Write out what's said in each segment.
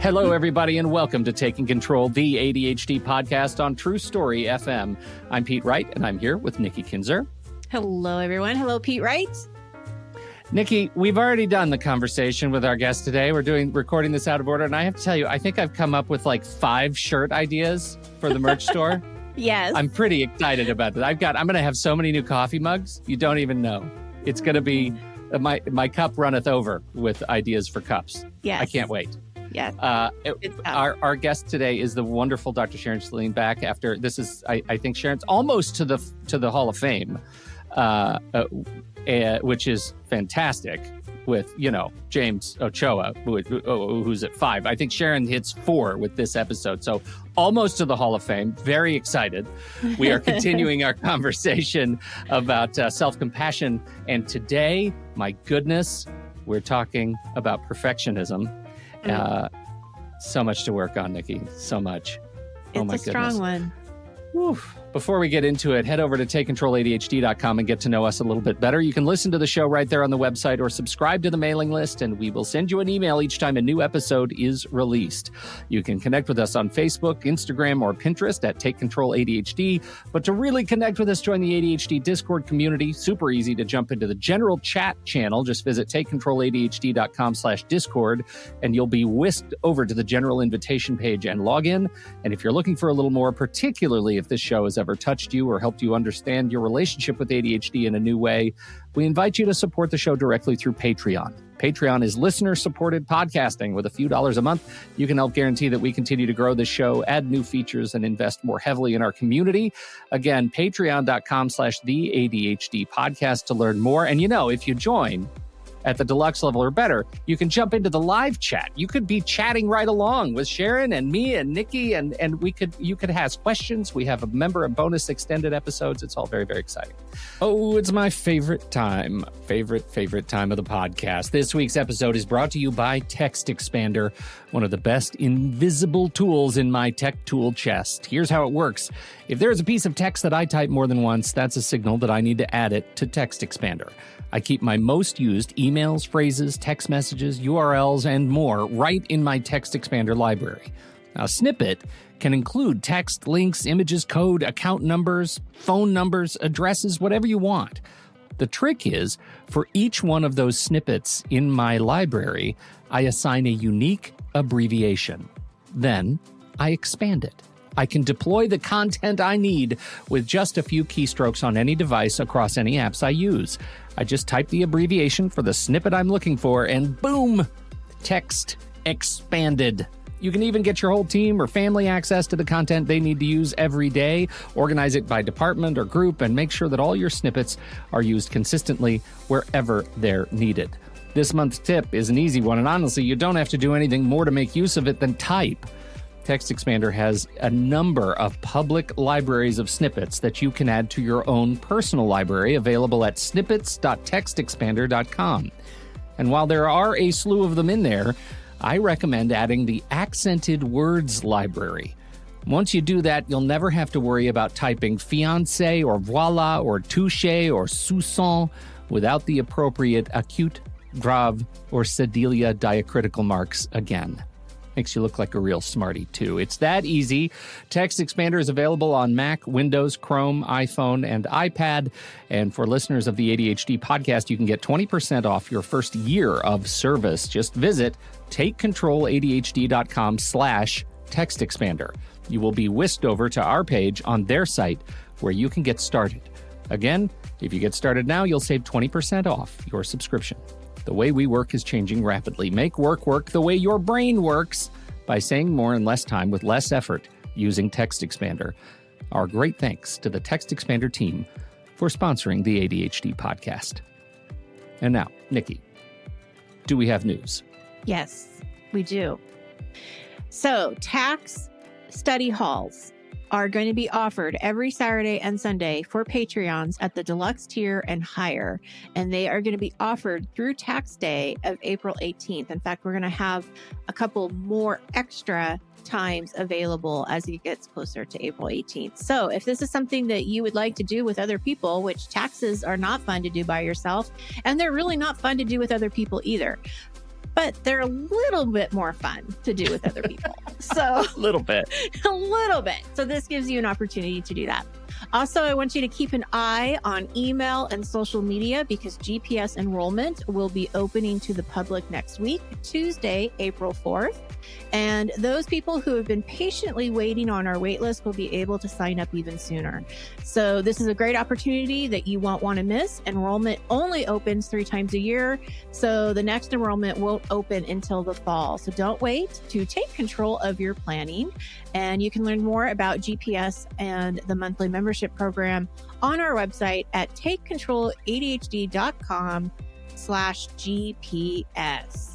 Hello, everybody, and welcome to Taking Control, the ADHD podcast on True Story FM. I'm Pete Wright, and I'm here with Nikki Kinzer. Hello, everyone. Hello, Pete Wright. Nikki, we've already done the conversation with our guest today. We're recording this out of order, and I have to tell you, I think I've come up with like 5 shirt ideas for the merch store. Yes. I'm pretty excited about that. I'm going to have so many new coffee mugs, you don't even know. It's going to be, my cup runneth over with ideas for cups. Yes. I can't wait. Yes. Our guest today is the wonderful Dr. Sharon Saline, back after, this is, I think Sharon's almost to the Hall of Fame, which is fantastic with, James Ochoa, who's at 5. I think Sharon hits 4 with this episode. So almost to the Hall of Fame. Very excited. We are continuing our conversation about self-compassion. And today, my goodness, we're talking about perfectionism. So much to work on, Nikki. So much. It's a strong one. Whew. Before we get into it, head over to TakeControlADHD.com and get to know us a little bit better. You can listen to the show right there on the website or subscribe to the mailing list, and we will send you an email each time a new episode is released. You can connect with us on Facebook, Instagram, or Pinterest at Take Control ADHD. But to really connect with us, join the ADHD Discord community. Super easy to jump into the general chat channel. Just visit TakeControlADHD.com/Discord, and you'll be whisked over to the general invitation page and log in. And if you're looking for a little more, particularly if this show has ever touched you or helped you understand your relationship with ADHD in a new way, we invite you to support the show directly through Patreon. Patreon is listener-supported podcasting. With a few dollars a month, you can help guarantee that we continue to grow this show, add new features, and invest more heavily in our community. Again, patreon.com/the ADHD podcast to learn more. And if you join at the deluxe level or better, you can jump into the live chat. You could be chatting right along with Sharon and me and Nikki, and you could ask questions. We have a member and bonus extended episodes. It's all very, very exciting. Oh, it's my favorite time of the podcast. This week's episode is brought to you by TextExpander, one of the best invisible tools in my tech tool chest. Here's how it works. If there is a piece of text that I type more than once, that's a signal that I need to add it to TextExpander. I keep my most used emails, phrases, text messages, URLs, and more right in my TextExpander library. Now, a snippet can include text, links, images, code, account numbers, phone numbers, addresses, whatever you want. The trick is, for each one of those snippets in my library, I assign a unique abbreviation. Then I expand it. I can deploy the content I need with just a few keystrokes on any device across any apps I use. I just type the abbreviation for the snippet I'm looking for, and boom, text expanded. You can even get your whole team or family access to the content they need to use every day, organize it by department or group, and make sure that all your snippets are used consistently wherever they're needed. This month's tip is an easy one, and honestly, you don't have to do anything more to make use of it than type. TextExpander has a number of public libraries of snippets that you can add to your own personal library, available at snippets.textexpander.com. And while there are a slew of them in there, I recommend adding the accented words library. Once you do that, you'll never have to worry about typing fiancé or voilà or touché or soupçon without the appropriate acute, grave, or Sedalia diacritical marks again. Makes you look like a real smarty, too. It's that easy. TextExpander is available on Mac, Windows, Chrome, iPhone, and iPad. And for listeners of the ADHD podcast, you can get 20% off your first year of service. Just visit TakeControlADHD.com/TextExpander. You will be whisked over to our page on their site where you can get started. Again, if you get started now, you'll save 20% off your subscription. The way we work is changing rapidly. Make work work the way your brain works by saying more in less time with less effort using TextExpander. Our great thanks to the TextExpander team for sponsoring the ADHD podcast. And now, Nikki, do we have news? Yes, we do. So, tax study halls are going to be offered every Saturday and Sunday for Patreons at the deluxe tier and higher. And they are going to be offered through tax day of April 18th. In fact, we're going to have a couple more extra times available as it gets closer to April 18th. So if this is something that you would like to do with other people, which taxes are not fun to do by yourself, and they're really not fun to do with other people either. but they're a little bit more fun to do with other people. So A little bit. a little bit. So this gives you an opportunity to do that. Also, I want you to keep an eye on email and social media because GPS enrollment will be opening to the public next week, Tuesday, April 4th. And those people who have been patiently waiting on our wait list will be able to sign up even sooner. So this is a great opportunity that you won't want to miss. Enrollment only opens 3 times a year. So the next enrollment won't open until the fall. So don't wait to take control of your planning. And you can learn more about GPS and the monthly membership program on our website at takecontroladhd.com/GPS.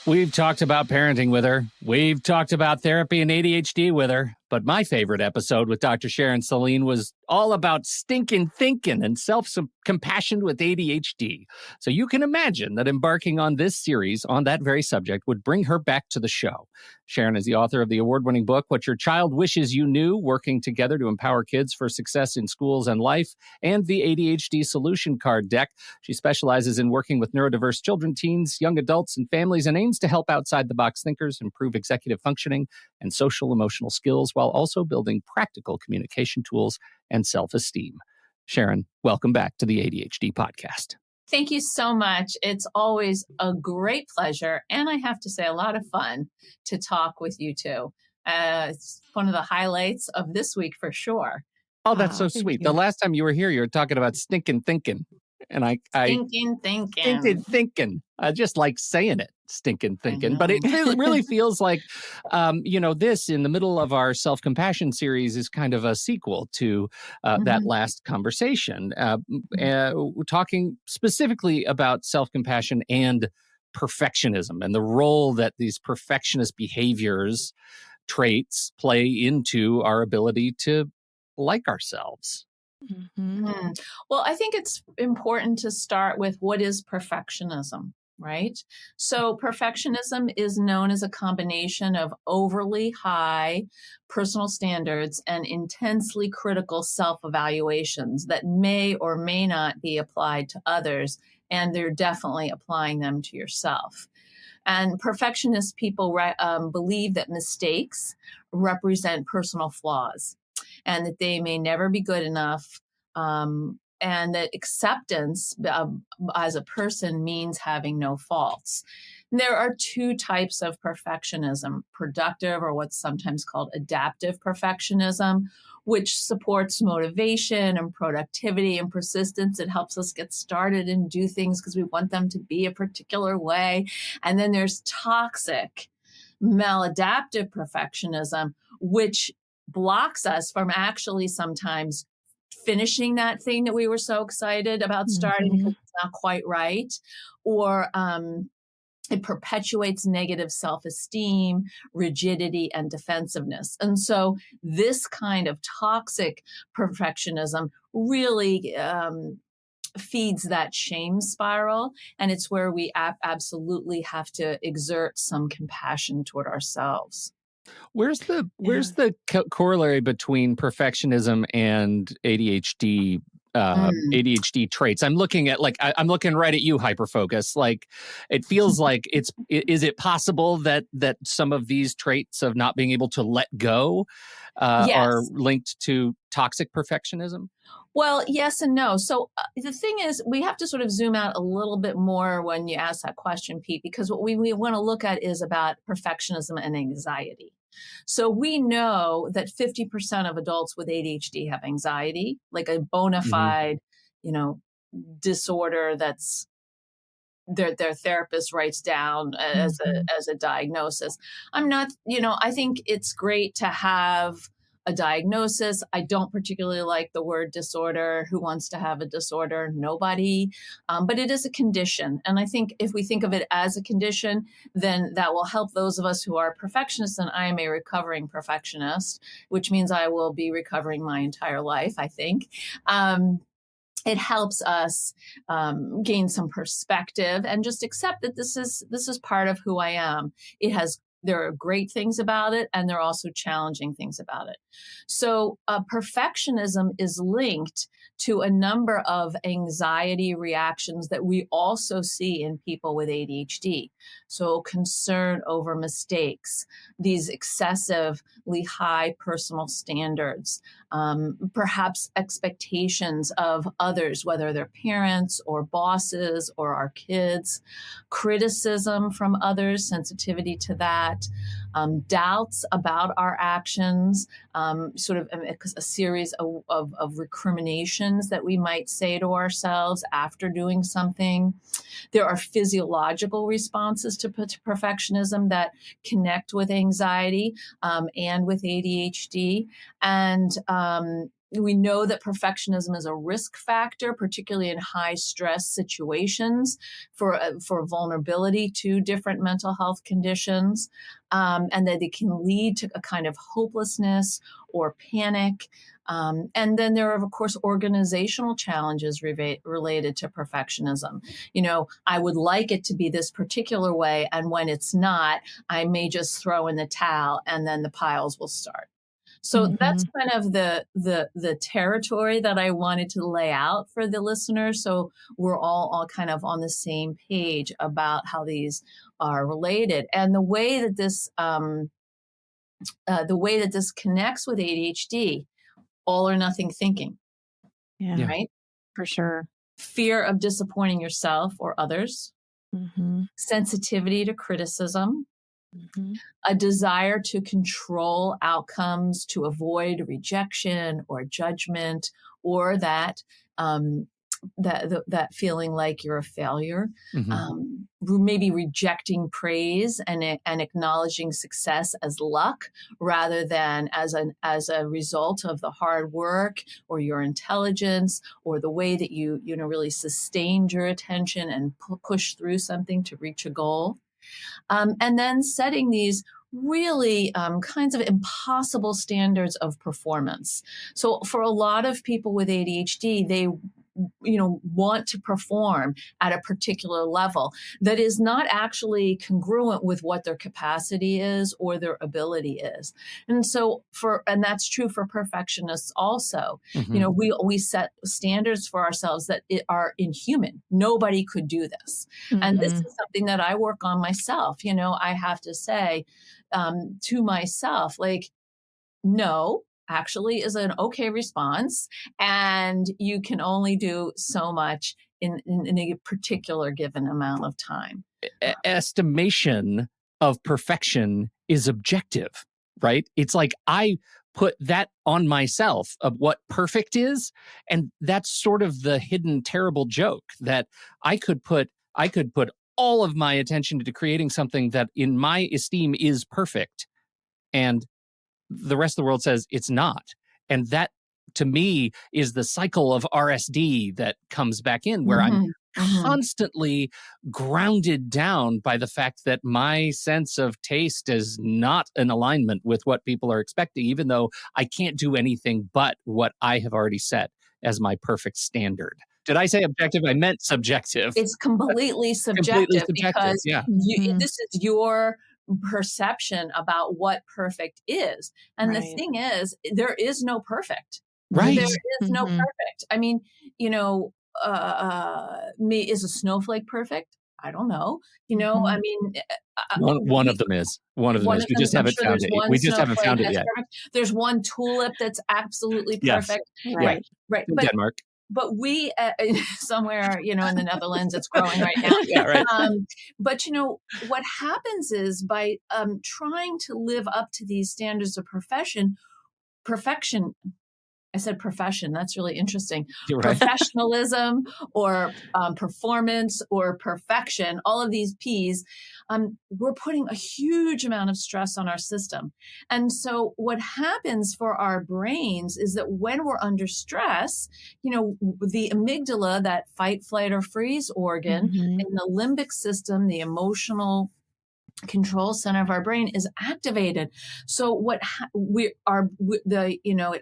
We've talked about parenting with her. We've talked about therapy and ADHD with her. But my favorite episode with Dr. Sharon Saline was all about stinking thinking and self-compassion with ADHD. So you can imagine that embarking on this series on that very subject would bring her back to the show. Sharon is the author of the award-winning book, What Your Child Wishes You Knew, Working Together to Empower Kids for Success in Schools and Life, and the ADHD Solution Card Deck. She specializes in working with neurodiverse children, teens, young adults, and families, and aims to help outside-the-box thinkers improve executive functioning and social-emotional skills while also building practical communication tools and self-esteem. Sharon, welcome back to the ADHD podcast. Thank you so much. It's always a great pleasure, and I have to say a lot of fun to talk with you two. It's one of the highlights of this week for sure. Oh, that's so sweet. The last time you were here, you were talking about stinking thinking. And Thinking. I just like saying it, stinking thinking. But it really feels like, this in the middle of our self-compassion series is kind of a sequel to that last conversation. We're talking specifically about self-compassion and perfectionism and the role that these perfectionist behaviors, traits play into our ability to like ourselves. Well, I think it's important to start with what is perfectionism, right? So perfectionism is known as a combination of overly high personal standards and intensely critical self-evaluations that may or may not be applied to others, and they're definitely applying them to yourself. And perfectionist people believe that mistakes represent personal flaws, and that they may never be good enough, and that acceptance as a person means having no faults. And there are 2 types of perfectionism: productive, or what's sometimes called adaptive perfectionism, which supports motivation and productivity and persistence. It helps us get started and do things because we want them to be a particular way. And then there's toxic, maladaptive perfectionism, which blocks us from actually sometimes finishing that thing that we were so excited about starting because it's not quite right, or it perpetuates negative self-esteem, rigidity, and defensiveness. And so this kind of toxic perfectionism really feeds that shame spiral, and it's where we absolutely have to exert some compassion toward ourselves. Where's the corollary between perfectionism and ADHD? ADHD traits. I'm looking at I'm looking right at you, Hyperfocus. Like, it feels like is it possible that some of these traits of not being able to let go are linked to toxic perfectionism? Well, yes and no. So the thing is, we have to sort of zoom out a little bit more when you ask that question, Pete, because what we want to look at is about perfectionism and anxiety. So we know that 50% of adults with ADHD have anxiety, like a bona fide, disorder that's their therapist writes down as a diagnosis. I think it's great to have a diagnosis. I don't particularly like the word disorder. Who wants to have a disorder? Nobody. But it is a condition. And I think if we think of it as a condition, then that will help those of us who are perfectionists. And I am a recovering perfectionist, which means I will be recovering my entire life, I think. It helps us gain some perspective and just accept that this is part of who I am. It has There are great things about it, and there are also challenging things about it. So perfectionism is linked to a number of anxiety reactions that we also see in people with ADHD. So concern over mistakes, these excessively high personal standards, perhaps expectations of others, whether they're parents or bosses or our kids, criticism from others, sensitivity to that, doubts about our actions, sort of a series of recriminations that we might say to ourselves after doing something. There are physiological responses to perfectionism that connect with anxiety and with ADHD. And we know that perfectionism is a risk factor, particularly in high stress situations for vulnerability to different mental health conditions, and that it can lead to a kind of hopelessness or panic. And then there are, of course, organizational challenges related to perfectionism. I would like it to be this particular way, and when it's not, I may just throw in the towel, and then the piles will start. So that's kind of the territory that I wanted to lay out for the listeners. So we're all kind of on the same page about how these are related, and the way that this connects with ADHD, all or nothing thinking. Yeah, right. For sure. Fear of disappointing yourself or others, sensitivity to criticism, a desire to control outcomes, to avoid rejection or judgment, or that feeling like you're a failure, maybe rejecting praise and acknowledging success as luck rather than as a result of the hard work or your intelligence or the way that you really sustained your attention and push through something to reach a goal. And then setting these really kinds of impossible standards of performance. So for a lot of people with ADHD, they want to perform at a particular level that is not actually congruent with what their capacity is or their ability is. And so and that's true for perfectionists also. We set standards for ourselves that are inhuman. Nobody could do this. And this is something that I work on myself. I have to say to myself, like, no, actually is an okay response, and you can only do so much in a particular given amount of time. Estimation of perfection is objective, right? It's like I put that on myself of what perfect is, and that's sort of the hidden terrible joke that I could put all of my attention into creating something that in my esteem is perfect, and the rest of the world says it's not. And that, to me, is the cycle of RSD that comes back in, where I'm constantly grounded down by the fact that my sense of taste is not in alignment with what people are expecting, even though I can't do anything but what I have already set as my perfect standard. Did I say objective? I meant subjective. It's completely subjective, because this is your perception about what perfect is. And the thing is, there is no perfect. Right. There is no perfect. I mean, is a snowflake perfect? I don't know. I mean, one of them is. One of them is. We just haven't found it. We just haven't found it yet. Perfect. There's one tulip that's absolutely perfect. Yes. Right. In Denmark. But we, somewhere, in the Netherlands, it's growing right now. Yeah, right. But, what happens is by trying to live up to these standards of perfection, I said profession. That's really interesting. You're right. Professionalism or performance or perfection, all of these P's, we're putting a huge amount of stress on our system. And so what happens for our brains is that when we're under stress, the amygdala, that fight, flight, or freeze organ, in the limbic system, the emotional control center of our brain, is activated. So it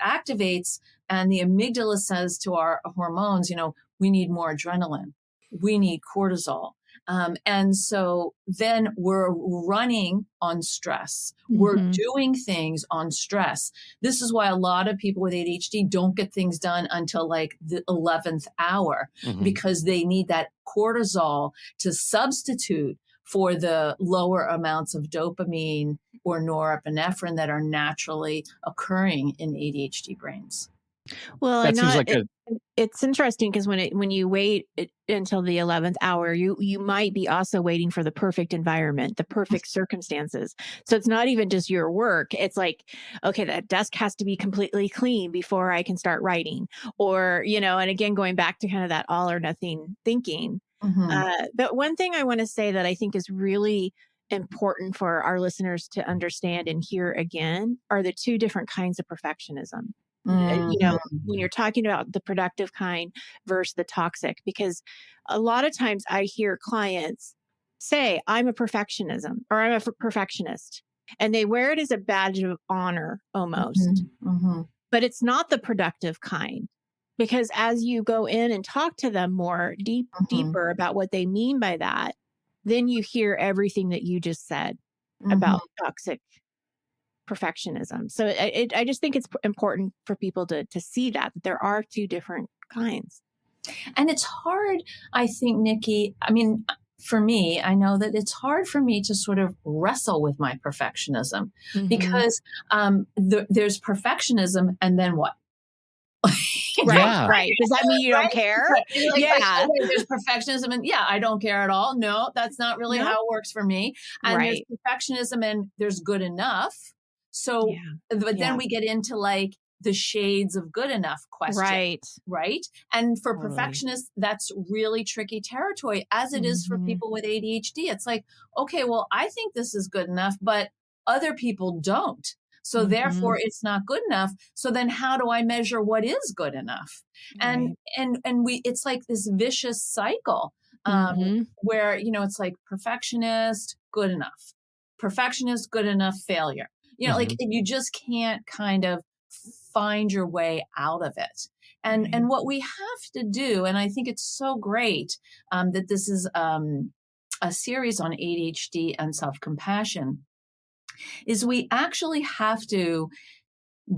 activates, and the amygdala says to our hormones, we need more adrenaline, we need cortisol. And so then we're running on stress. We're doing things on stress. This is why a lot of people with ADHD don't get things done until like the 11th hour, because they need that cortisol to substitute for the lower amounts of dopamine or norepinephrine that are naturally occurring in ADHD brains. Well, That seems like it's interesting because when you wait until the 11th hour, you might be also waiting for the perfect environment, the perfect circumstances. So it's not even just your work. It's like, okay, that desk has to be completely clean before I can start writing, or, and again, going back to kind of that all or nothing thinking. But one thing I want to say that I think is really important for our listeners to understand and hear again are the two different kinds of perfectionism. When you're talking about the productive kind versus the toxic, because a lot of times I hear clients say, I'm a perfectionism or I'm a perfectionist, and they wear it as a badge of honor almost, but it's not the productive kind. Because as you go in and talk to them more deeper about what they mean by that, then you hear everything that you just said about toxic perfectionism. So I just think it's important for people to see that there are two different kinds. And it's hard, I think, Nikki. I mean, for me, I know that it's hard for me to sort of wrestle with my perfectionism because there's perfectionism, and then what? Right. Does that mean you don't care? There's perfectionism and I don't care at all. No, that's not really how it works for me. And there's perfectionism and there's good enough. So, but then we get into like the shades of good enough question. Right. And for perfectionists, that's really tricky territory, as it is for people with ADHD. It's like, okay, well, I think this is good enough, but other people don't. So therefore it's not good enough. So then how do I measure what is good enough? And it's like this vicious cycle where, it's like perfectionist, good enough, perfectionist, good enough, failure. Like you just can't kind of find your way out of it. And what we have to do, and I think it's so great that this is a series on ADHD and self-compassion, is we actually have to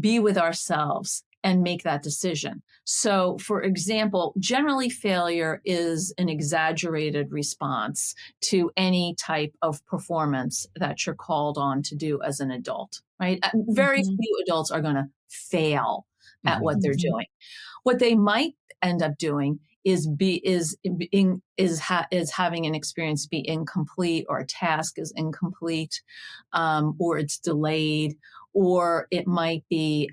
be with ourselves and make that decision. So, for example, generally failure is an exaggerated response to any type of performance that you're called on to do as an adult, right? Very few adults are going to fail at what they're doing. What they might end up doing is having an experience be incomplete, or a task is incomplete, or it's delayed, or it might be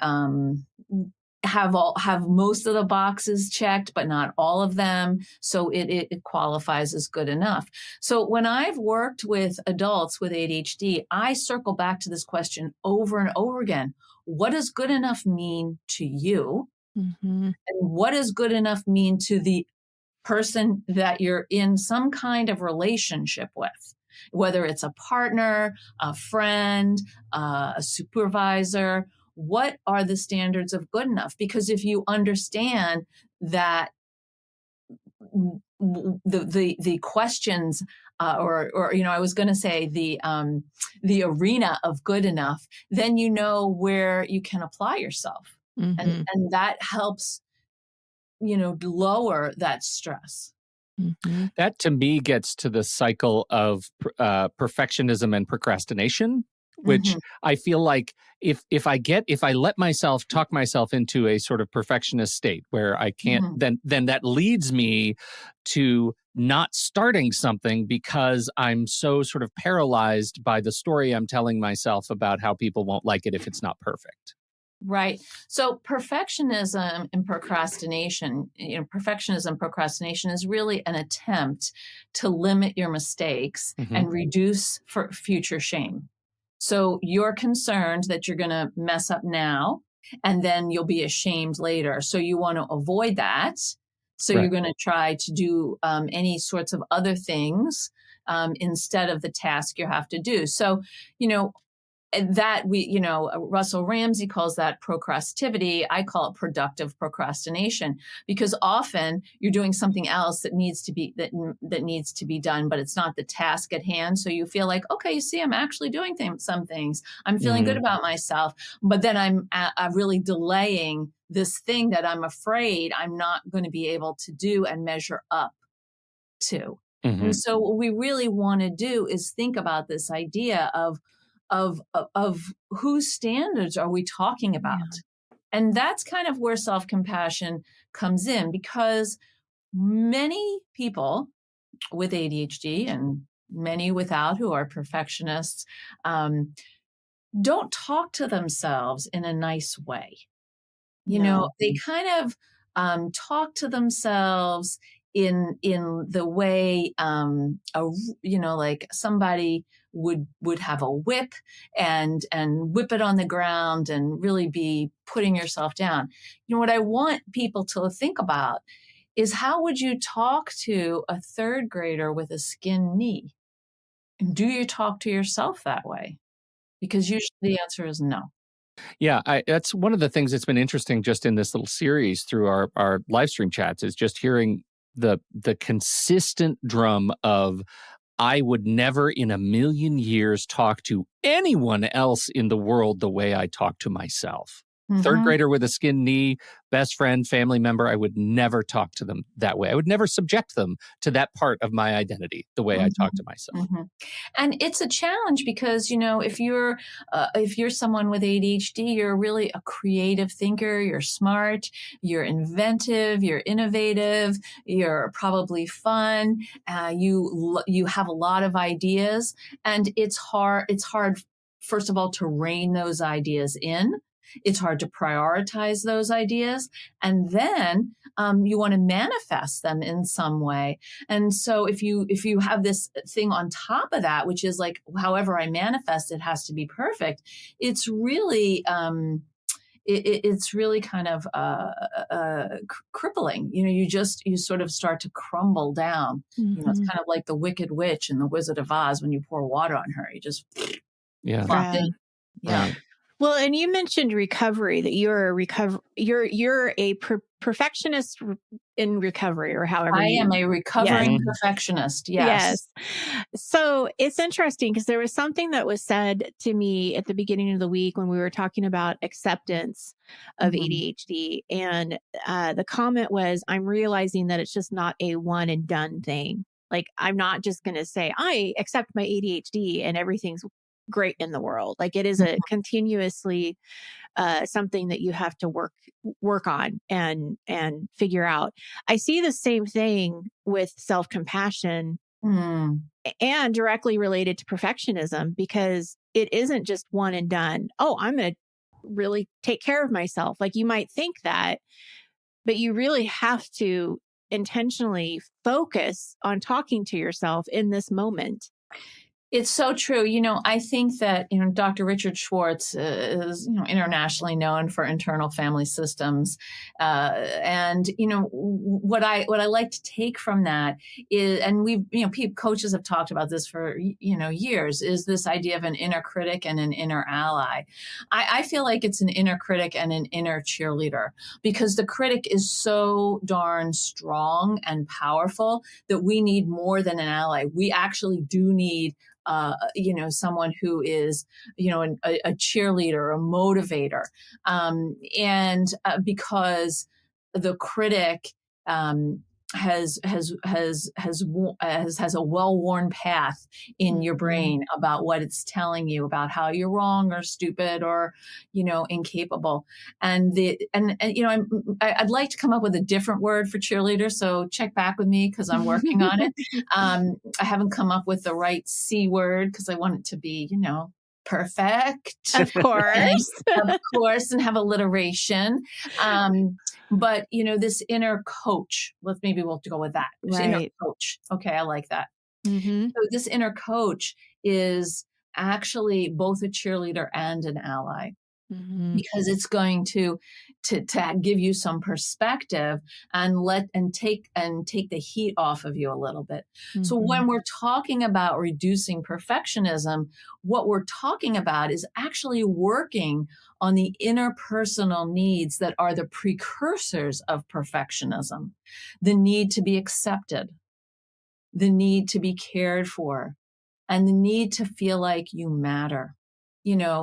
have most of the boxes checked, but not all of them. So it qualifies as good enough. So when I've worked with adults with ADHD, I circle back to this question over and over again. What does good enough mean to you? And what does good enough mean to the person that you're in some kind of relationship with, whether it's a partner, a friend, a supervisor? What are the standards of good enough? Because if you understand that the questions, or I was going to say the arena of good enough, then you know where you can apply yourself, and that helps lower that stress. That to me gets to the cycle of perfectionism and procrastination, which I feel like if I let myself talk myself into a sort of perfectionist state where I can't, then that leads me to not starting something because I'm so sort of paralyzed by the story I'm telling myself about how people won't like it if it's not perfect. Right. So perfectionism and procrastination, procrastination is really an attempt to limit your mistakes and reduce for future shame. So you're concerned that you're going to mess up now and then you'll be ashamed later. So you want to avoid that. So you're going to try to do any sorts of other things instead of the task you have to do. So, that Russell Ramsey calls that procrastivity. I call it productive procrastination, because often you're doing something else that needs to be done, but it's not the task at hand. So you feel like, okay, you see, I'm actually doing some things. I'm feeling good about myself, but then I'm really delaying this thing that I'm afraid I'm not going to be able to do and measure up to. And so what we really want to do is think about this idea of whose standards are we talking about? Yeah. And that's kind of where self-compassion comes in, because many people with ADHD and many without, who are perfectionists, don't talk to themselves in a nice way. They kind of talk to themselves in the way like somebody would have a whip and whip it on the ground and really be putting yourself down. What I want people to think about is, how would you talk to a third grader with a skinned knee? And do you talk to yourself that way? Because usually the answer is no. Yeah, that's one of the things that's been interesting just in this little series through our live stream chats, is just hearing the consistent drum of, I would never in a million years talk to anyone else in the world the way I talk to myself. Third grader with a skinned knee, best friend, family member, I would never talk to them that way. I would never subject them to that part of my identity the way I talk to myself. And it's a challenge because, if you're someone with ADHD, you're really a creative thinker, you're smart, you're inventive, you're innovative, you're probably fun, you have a lot of ideas, and it's hard, first of all, to rein those ideas in. It's hard to prioritize those ideas. And then you want to manifest them in some way. And so if you have this thing on top of that, which is like, however I manifest, it has to be perfect. It's really, it's really kind of crippling. You sort of start to crumble down. It's kind of like the Wicked Witch in The Wizard of Oz. When you pour water on her, you just plop in. Yeah. Well, and you mentioned recovery, that you're a perfectionist in recovery, or however I am a recovering perfectionist. Yes. So it's interesting because there was something that was said to me at the beginning of the week when we were talking about acceptance of ADHD. And the comment was, I'm realizing that it's just not a one and done thing. Like, I'm not just going to say, I accept my ADHD and everything's great in the world. Like, it is a continuously something that you have to work on and figure out. I see the same thing with self-compassion and directly related to perfectionism, because it isn't just one and done. Oh, I'm going to really take care of myself. Like, you might think that, but you really have to intentionally focus on talking to yourself in this moment. It's so true. I think that, Dr. Richard Schwartz is, internationally known for internal family systems. And, what I like to take from that is, and we've, coaches have talked about this for, years, is this idea of an inner critic and an inner ally. I feel like it's an inner critic and an inner cheerleader, because the critic is so darn strong and powerful that we need more than an ally. We actually do need someone who is, a cheerleader, a motivator. And because the critic has a well-worn path in your brain about what it's telling you about how you're wrong or stupid or, incapable. And I'd like to come up with a different word for cheerleader. So check back with me, because I'm working on it. I haven't come up with the right C word, because I want it to be, perfect. Of course. And have alliteration. But, this inner coach, we'll go with that. Right. Inner coach. Okay. I like that. So this inner coach is actually both a cheerleader and an ally, because it's going to to give you some perspective and take the heat off of you a little bit. So when we're talking about reducing perfectionism, what we're talking about is actually working on the interpersonal needs that are the precursors of perfectionism. The need to be accepted, the need to be cared for, and the need to feel like you matter.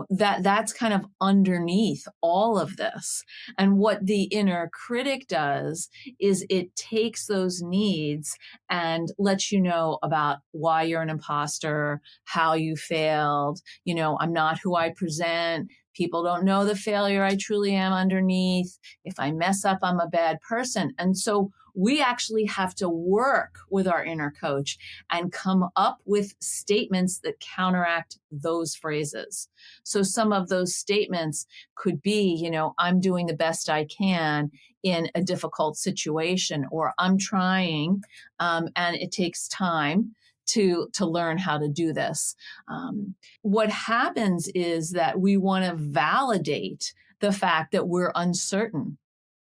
That's kind of underneath all of this. And what the inner critic does is it takes those needs and lets you know about why you're an imposter, how you failed. I'm not who I present. People don't know the failure I truly am underneath. If I mess up, I'm a bad person. And so we actually have to work with our inner coach and come up with statements that counteract those phrases. So some of those statements could be, I'm doing the best I can in a difficult situation, or I'm trying, and it takes time to learn how to do this. What happens is that we want to validate the fact that we're uncertain,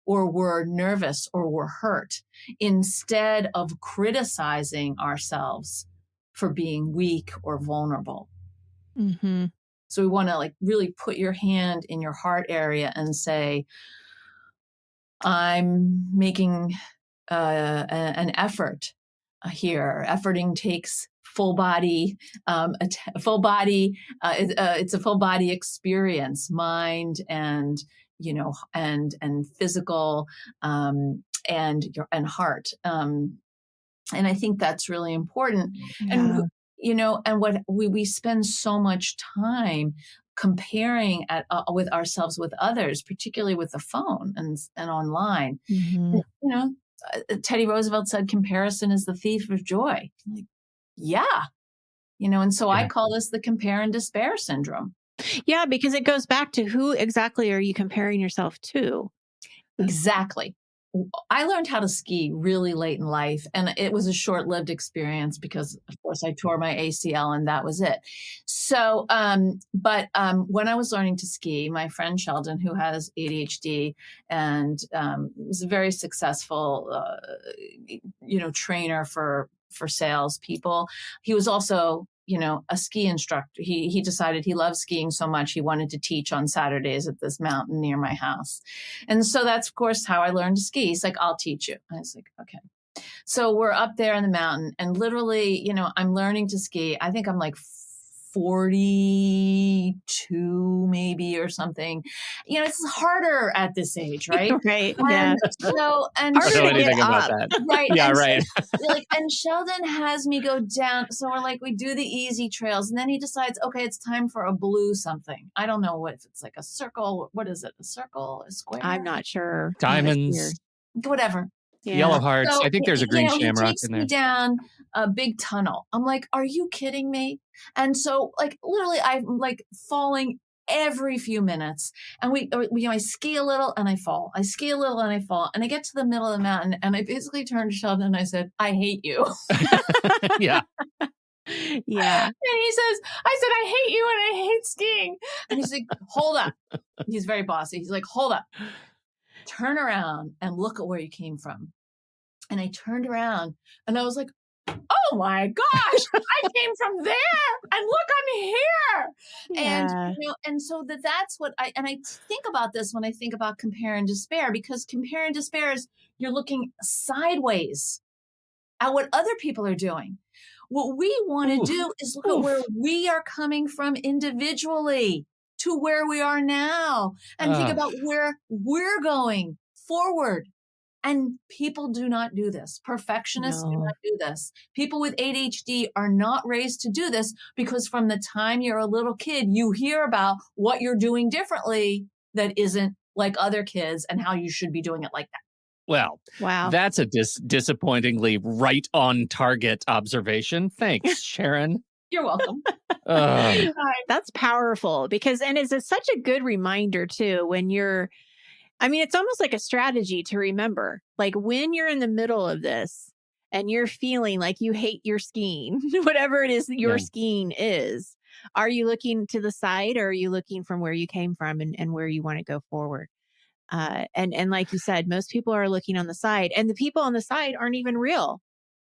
or we're nervous, or we're hurt, instead of criticizing ourselves for being weak or vulnerable. So we want to really put your hand in your heart area and say, I'm making an effort here. Efforting takes full body, it's a full body experience, mind and physical, and heart. And I think that's really important. Yeah. And what we spend so much time comparing with ourselves with others, particularly with the phone and online. Teddy Roosevelt said, comparison is the thief of joy. Yeah. And so I call this the compare and despair syndrome. Yeah, because it goes back to who exactly are you comparing yourself to? Exactly. I learned how to ski really late in life, and it was a short-lived experience because, of course, I tore my ACL and that was it. So, but when I was learning to ski, my friend Sheldon, who has ADHD and is a very successful, trainer for salespeople, he was also a ski instructor. He decided he loved skiing so much he wanted to teach on Saturdays at this mountain near my house. And so that's, of course, how I learned to ski. He's like, I'll teach you. I was like, okay. So we're up there in the mountain and literally, I'm learning to ski. I think I'm like 42 maybe or something. It's harder at this age, right? Right. And yeah. I don't know anything about that. Right. Yeah, and right. So, and Sheldon has me go down. So we do the easy trails, and then he decides, okay, it's time for a blue something. I don't know if it's like a circle. What is it? A circle? A square? I'm not sure. Diamonds. Whatever. Yeah. Yellow hearts. So, I think there's a green shamrock he takes in there. me down a big tunnel. I'm like, are you kidding me? And so literally I'm falling every few minutes. And I ski a little and I fall. I ski a little and I fall. And I get to the middle of the mountain and I basically turned to Sheldon and I said, I hate you. Yeah. Yeah. And he says, I said, I hate you and I hate skiing. And he's like, hold up. He's very bossy. He's like, hold up. Turn around and look at where you came from. And I turned around and I was like, oh my gosh, I came from there and look, I'm here. Yeah. And so that's what I think about this when I think about compare and despair, because compare and despair is you're looking sideways at what other people are doing. What we want to do is look at where we are coming from individually to where we are now and think about where we're going forward. And people do not do this. Perfectionists do not do this. People with ADHD are not raised to do this because from the time you're a little kid, you hear about what you're doing differently that isn't like other kids and how you should be doing it like that. Well, wow. That's a disappointingly right on target observation. Thanks, Sharon. You're welcome. That's powerful because, and it's such a good reminder too, when it's almost like a strategy to remember, like when you're in the middle of this and you're feeling like you hate your skiing, whatever it is that your skiing is, are you looking to the side or are you looking from where you came from and where you want to go forward? And like you said, most people are looking on the side, and the people on the side aren't even real.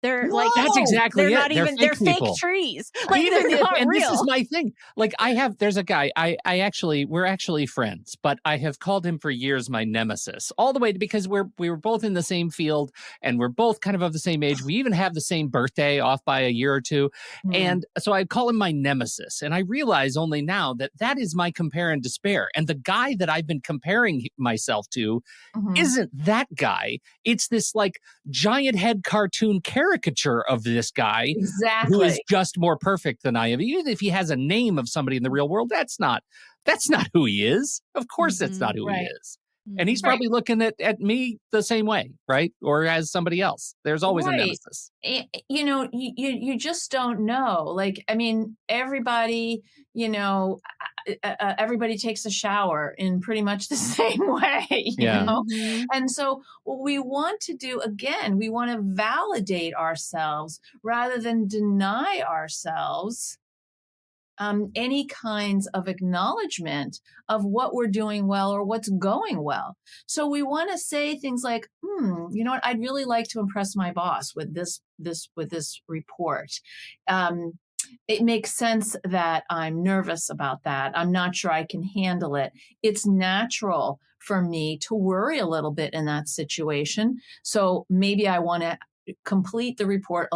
They're like, That's exactly they're it. not even, they're fake people. trees. Like Even they're if, not and real. this is my thing. Like there's a guy, we're actually friends, but I have called him for years my nemesis, all the way to, because we were both in the same field and we're both kind of the same age. We even have the same birthday, off by a year or two. And so I call him my nemesis. And I realize only now that is my compare and despair. And the guy that I've been comparing myself to isn't that guy. It's this like giant head cartoon caricature of this guy who is just more perfect than I am. Even if he has a name of somebody in the real world, that's not who he is. Of course, that's not who he is. And he's probably looking at me the same way, right? Or as somebody else. There's always a nemesis. You know, you just don't know. Like, I mean, everybody, you know, everybody takes a shower in pretty much the same way, you know? And so what we want to do, again, we want to validate ourselves rather than deny ourselves any kinds of acknowledgement of what we're doing well or what's going well. So we want to say things like, you know what, I'd really like to impress my boss with this report. It makes sense that I'm nervous about that. I'm not sure I can handle it. It's natural for me to worry a little bit in that situation. So maybe I want to complete the report,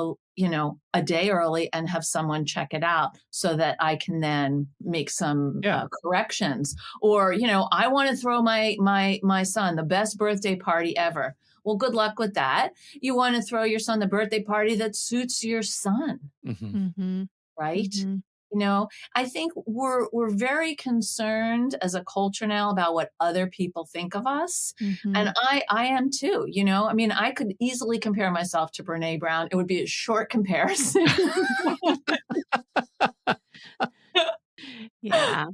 a day early and have someone check it out so that I can then make some corrections. Or, I want to throw my son the best birthday party ever. Well, good luck with that. You want to throw your son the birthday party that suits your son, right? I think we're very concerned as a culture now about what other people think of us. And I am too, I mean, I could easily compare myself to Brene Brown. It would be a short comparison. Yeah.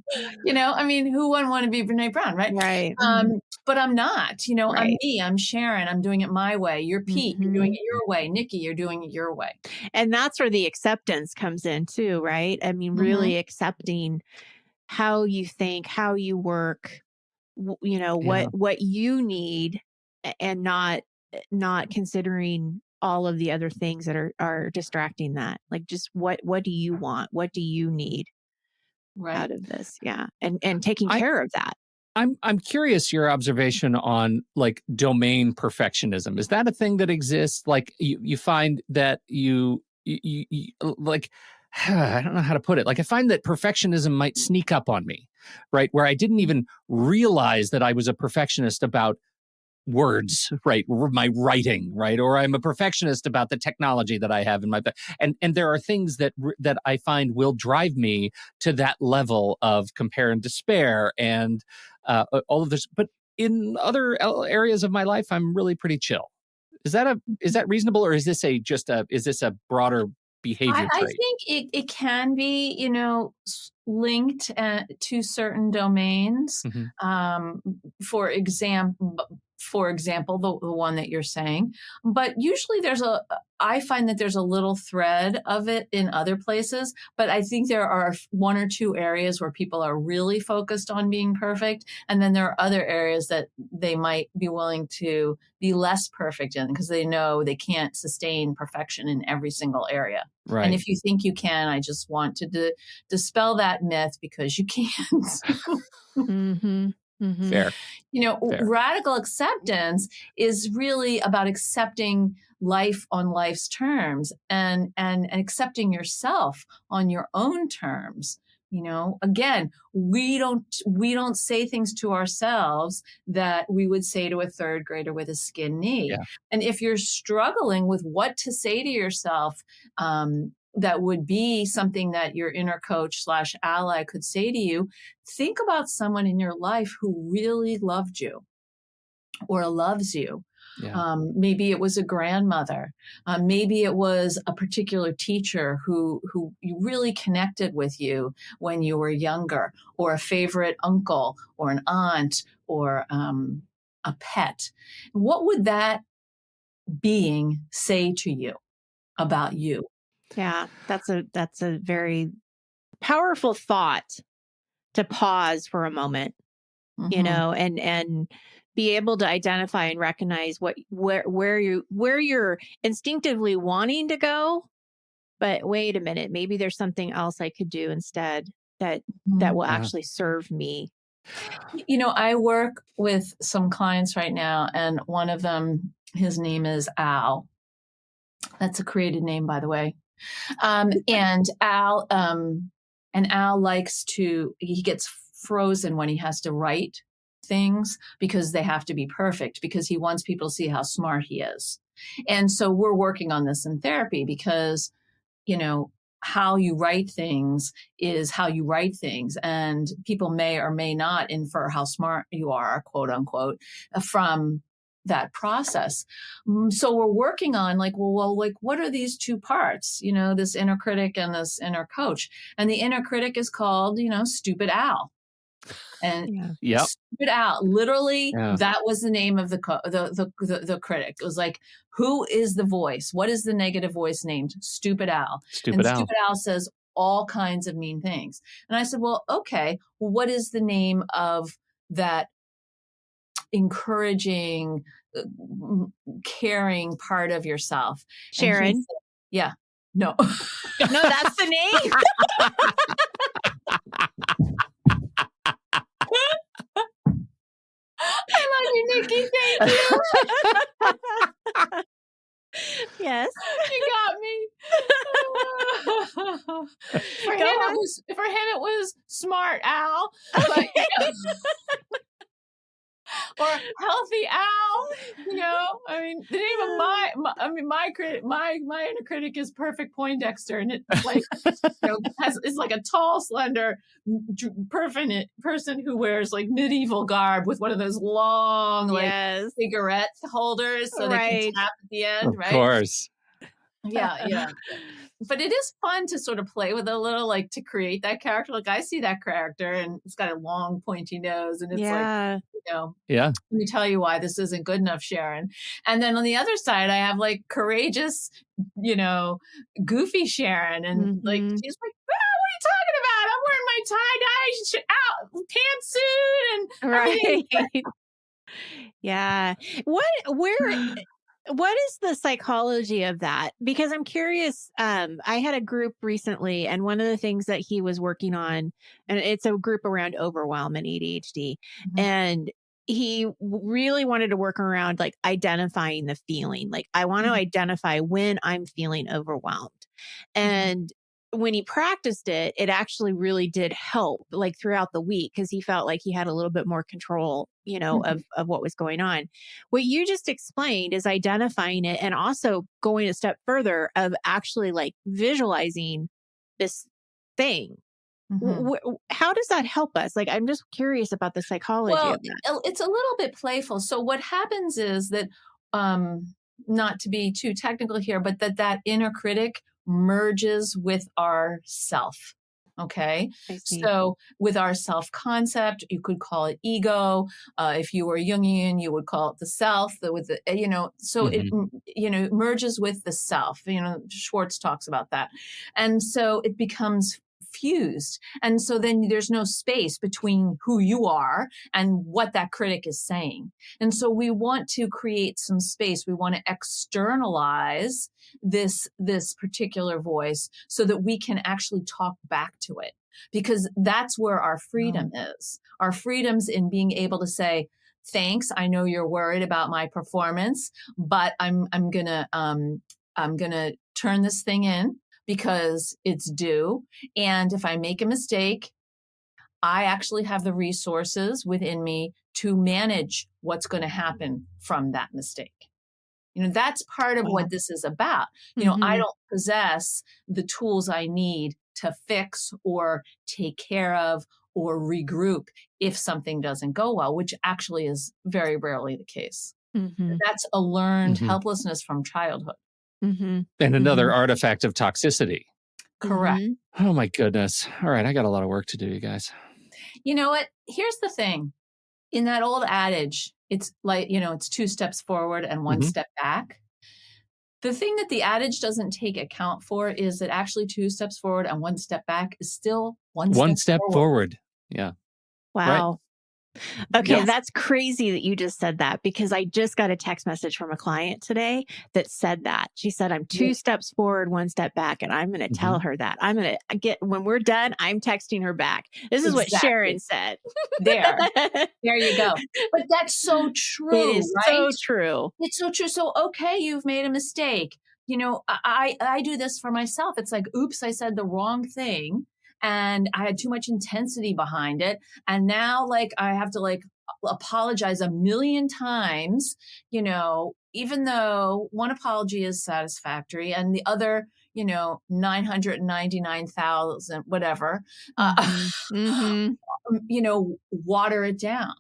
I mean, who wouldn't want to be Brene Brown, right? Right. But I'm not, I'm Right. me, I'm Sharon, I'm doing it my way. You're Pete, you're doing it your way. Nikki, you're doing it your way. And that's where the acceptance comes in too, right? I mean, really accepting how you think, how you work, what you need, and not considering all of the other things that are distracting that. Like, just what do you want? What do you need out of this? Yeah. And taking care of that. I'm curious your observation on like domain perfectionism. Is that a thing that exists? Like you find that you like, I don't know how to put it. Like I find that perfectionism might sneak up on me, right? Where I didn't even realize that I was a perfectionist about words, right? My writing, right? Or I'm a perfectionist about the technology that I have in my, and there are things that I find will drive me to that level of compare and despair and all of this. But in other areas of my life, I'm really pretty chill. Is that reasonable, or is this a broader behavior I trait? think it can be, linked to certain domains. For example, the one that you're saying, but usually I find that there's a little thread of it in other places, but I think there are one or two areas where people are really focused on being perfect. And then there are other areas that they might be willing to be less perfect in because they know they can't sustain perfection in every single area. Right. And if you think you can, I just want to dispel that myth because you can't. Fair. Fair. Radical acceptance is really about accepting life on life's terms and accepting yourself on your own terms. Again, we don't say things to ourselves that we would say to a third grader with a skinned knee. Yeah. And if you're struggling with what to say to yourself, that would be something that your inner coach / ally could say to you. Think about someone in your life who really loved you or loves you. Yeah. Maybe it was a grandmother. Maybe it was a particular teacher who you really connected with you when you were younger, or a favorite uncle or an aunt or a pet. What would that being say to you about you? Yeah, that's a very powerful thought to pause for a moment, and be able to identify and recognize where you're instinctively wanting to go, but wait a minute, maybe there's something else I could do instead that will actually serve me. I work with some clients right now, and one of them, his name is Al. That's a created name, by the way. And Al he gets frozen when he has to write things because they have to be perfect, because he wants people to see how smart he is. And so we're working on this in therapy because, how you write things is how you write things. And people may or may not infer how smart you are, quote unquote, from that process. So we're working on what are these two parts, this inner critic and this inner coach. And the inner critic is called, Stupid Al. And Stupid Al, literally, that was the name of the critic. It was like, who is the voice? What is the negative voice named? Stupid Al. Stupid Al says all kinds of mean things. And I said, well, okay, well, what is the name of that encouraging, caring part of yourself? Sharon. Said, yeah. No. No, that's the name. I love you, Nikki. Thank you. Yes. You got me. For him, it was smart Al. But, or healthy Al, I mean, the name of my inner critic is Perfect Poindexter, and it's like, is like a tall, slender, person who wears like medieval garb with one of those long, cigarette holders, so they can tap at the end, right? Of course. Yeah. But it is fun to sort of play with it a little, like to create that character. Like I see that character and it's got a long pointy nose and it's like, let me tell you why this isn't good enough, Sharon. And then on the other side, I have like courageous, goofy Sharon. And like, she's like, what are you talking about? I'm wearing my tie-dye pantsuit and everything. Yeah. What is the psychology of that? Because I'm curious. I had a group recently, and one of the things that he was working on, and it's a group around overwhelm and ADHD, and he really wanted to work around like identifying the feeling. Like, I want to identify when I'm feeling overwhelmed. And when he practiced it, it actually really did help, like throughout the week, because he felt like he had a little bit more control, of what was going on. What you just explained is identifying it and also going a step further of actually like visualizing this thing. How does that help us? Like, I'm just curious about the psychology of that. It's a little bit playful. So what happens is that, not to be too technical here, but that inner critic merges with our self. Okay. So with our self-concept, you could call it ego. If you were Jungian, you would call it the self. It merges with the self. Schwartz talks about that. And so it becomes fused. And so then there's no space between who you are and what that critic is saying. And so we want to create some space. We want to externalize this particular voice so that we can actually talk back to it, because that's where our freedom is. Our freedom's in being able to say, thanks, I know you're worried about my performance, but I'm gonna turn this thing in because it's due. And if I make a mistake, I actually have the resources within me to manage what's going to happen from that mistake. That's part of what this is about. I don't possess the tools I need to fix or take care of or regroup if something doesn't go well, which actually is very rarely the case. That's a learned helplessness from childhood. And another artifact of toxicity. Correct. Oh my goodness. All right. I got a lot of work to do, you guys. You know what? Here's the thing. In that old adage, it's like, it's 2 steps forward and 1 step back. The thing that the adage doesn't take account for is that actually 2 steps forward and 1 step back is still one step forward. Yeah. Wow. Okay, Yes. that's crazy that you just said that, because I just got a text message from a client today that said that. She said, I'm 2 steps forward, 1 step back. And I'm going to tell her that. I'm going to when we're done, I'm texting her back. This is what Sharon said. There you go. But that's so true, It is right? so true. It's so true. So, okay, you've made a mistake. I do this for myself. It's like, oops, I said the wrong thing and I had too much intensity behind it. And now like I have to like apologize a million times, even though one apology is satisfactory and the other, 999,000, whatever, water it down.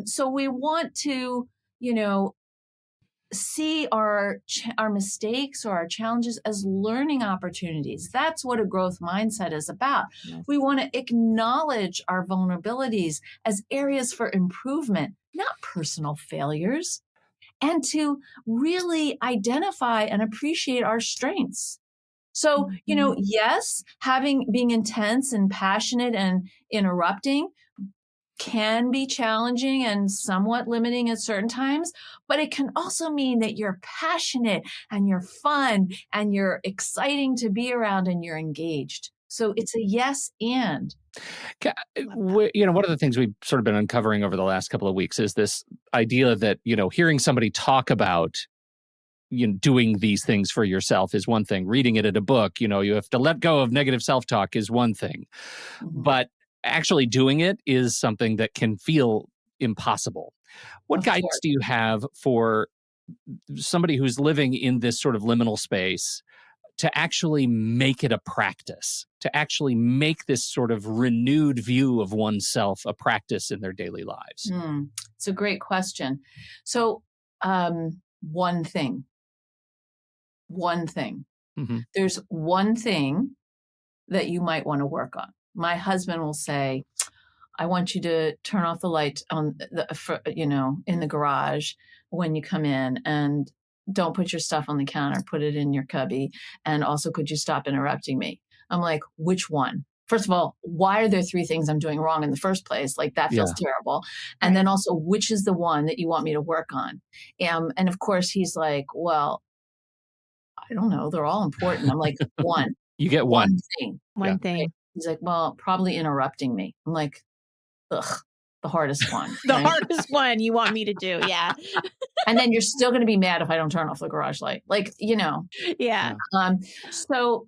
So we want to, see our mistakes or our challenges as learning opportunities. That's what a growth mindset is about. Yes. We want to acknowledge our vulnerabilities as areas for improvement, not personal failures, and to really identify and appreciate our strengths. So, yes, being intense and passionate and interrupting can be challenging and somewhat limiting at certain times, but it can also mean that you're passionate and you're fun and you're exciting to be around and you're engaged. So it's a yes and. One of the things we've sort of been uncovering over the last couple of weeks is this idea that, hearing somebody talk about doing these things for yourself is one thing. Reading it in a book, you have to let go of negative self-talk is one thing. Mm-hmm. But actually doing it is something that can feel impossible. What guidance do you have for somebody who's living in this sort of liminal space to actually make it a practice, to actually make this sort of renewed view of oneself a practice in their daily lives? It's a great question. So one thing. Mm-hmm. There's one thing that you might want to work on. My husband will say, I want you to turn off the light on in the garage when you come in, and don't put your stuff on the counter, put it in your cubby. And also, could you stop interrupting me? I'm like, which one? First of all, why are there 3 things I'm doing wrong in the first place? Like that feels terrible. And then also, which is the one that you want me to work on? And of course he's like, well, I don't know. They're all important. I'm like, one. You get one thing. One thing. Right? He's like, well, probably interrupting me. I'm like, ugh, the hardest one. The hardest one you want me to do. Yeah. And then you're still going to be mad if I don't turn off the garage light. Like, Yeah. So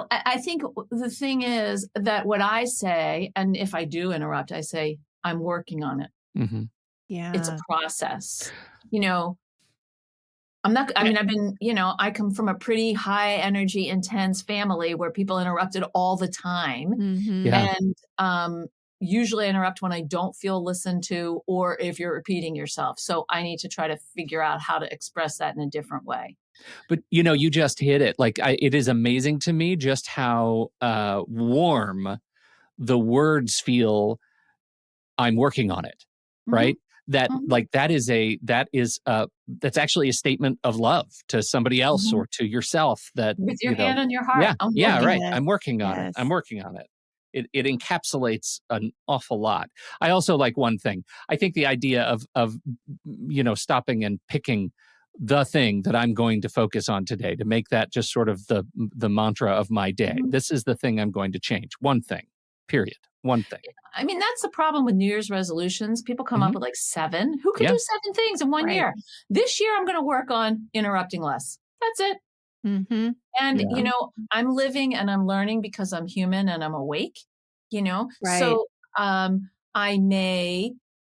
I think the thing is that what I say, and if I do interrupt, I say, I'm working on it. Mm-hmm. Yeah. It's a process. I come from a pretty high energy, intense family where people interrupted all the time. Mm-hmm. Yeah. And usually I interrupt when I don't feel listened to or if you're repeating yourself. So I need to try to figure out how to express that in a different way. But, you just hit it. Like, it is amazing to me just how warm the words feel. I'm working on it, right? That like that's actually a statement of love to somebody else or to yourself. That with your hand on your heart. Right. I'm working on it. I'm working on it. It encapsulates an awful lot. I also like one thing. I think the idea of stopping and picking the thing that I'm going to focus on today, to make that just sort of the mantra of my day. This is the thing I'm going to change. One thing. Period. One thing. I mean, that's the problem with New Year's resolutions. People come up with like 7. Who could do 7 things in one year? This year, I'm going to work on interrupting less. That's it. Mm-hmm. And, I'm living and I'm learning because I'm human and I'm awake, Right. So I may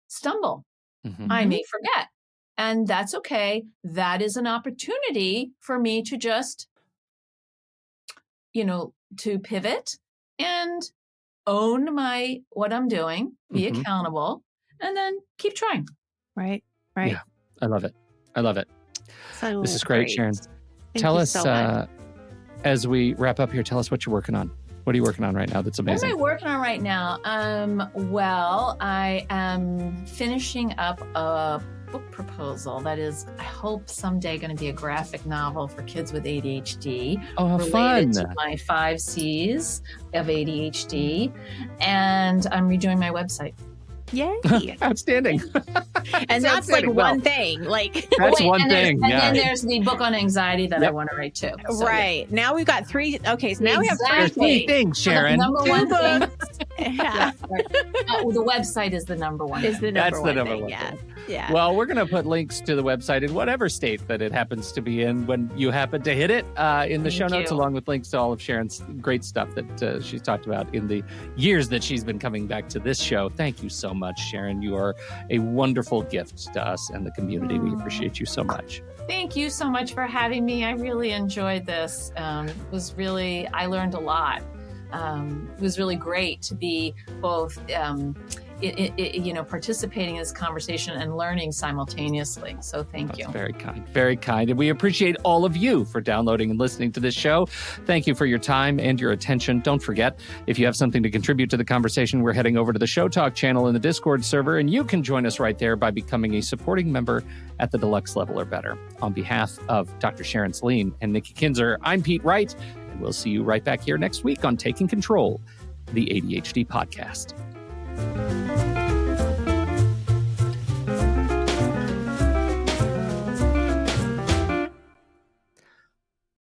stumble. Mm-hmm. I may forget. And that's okay. That is an opportunity for me to just, to pivot and own what I'm doing, be accountable, and then keep trying. Right. Yeah, I love it. So this is great, Sharon. Tell us, as we wrap up here, tell us what you're working on. What are you working on right now that's amazing? What am I working on right now? Well, I am finishing up a book proposal that is, I hope someday going to be a graphic novel for kids with ADHD. Oh, how related fun. to my 5 C's of ADHD. And I'm redoing my website. Yay. Outstanding. And that's like one thing. Like that's one thing. And then there's the book on anxiety that I want to write too. So, right. Now we've got 3. Okay. So now we have 3 things, Sharon. The number one thing. Yeah. The website is the number one. Is the number That's one the number thing. one Yeah. thing. Yeah. Well, we're going to put links to the website in whatever state that it happens to be in when you happen to hit it in the show notes, along with links to all of Sharon's great stuff that she's talked about in the years that she's been coming back to this show. Thank you so much, Sharon. You are a wonderful gift to us and the community. We appreciate you so much. Thank you so much for having me. I really enjoyed this. I learned a lot. It was really great to be both, participating in this conversation and learning simultaneously. So thank you. Very kind, very kind. And we appreciate all of you for downloading and listening to this show. Thank you for your time and your attention. Don't forget, if you have something to contribute to the conversation, we're heading over to the Show Talk channel in the Discord server, and you can join us right there by becoming a supporting member at the deluxe level or better. On behalf of Dr. Sharon Saline and Nikki Kinzer, I'm Pete Wright, and we'll see you right back here next week on Taking Control, the ADHD podcast.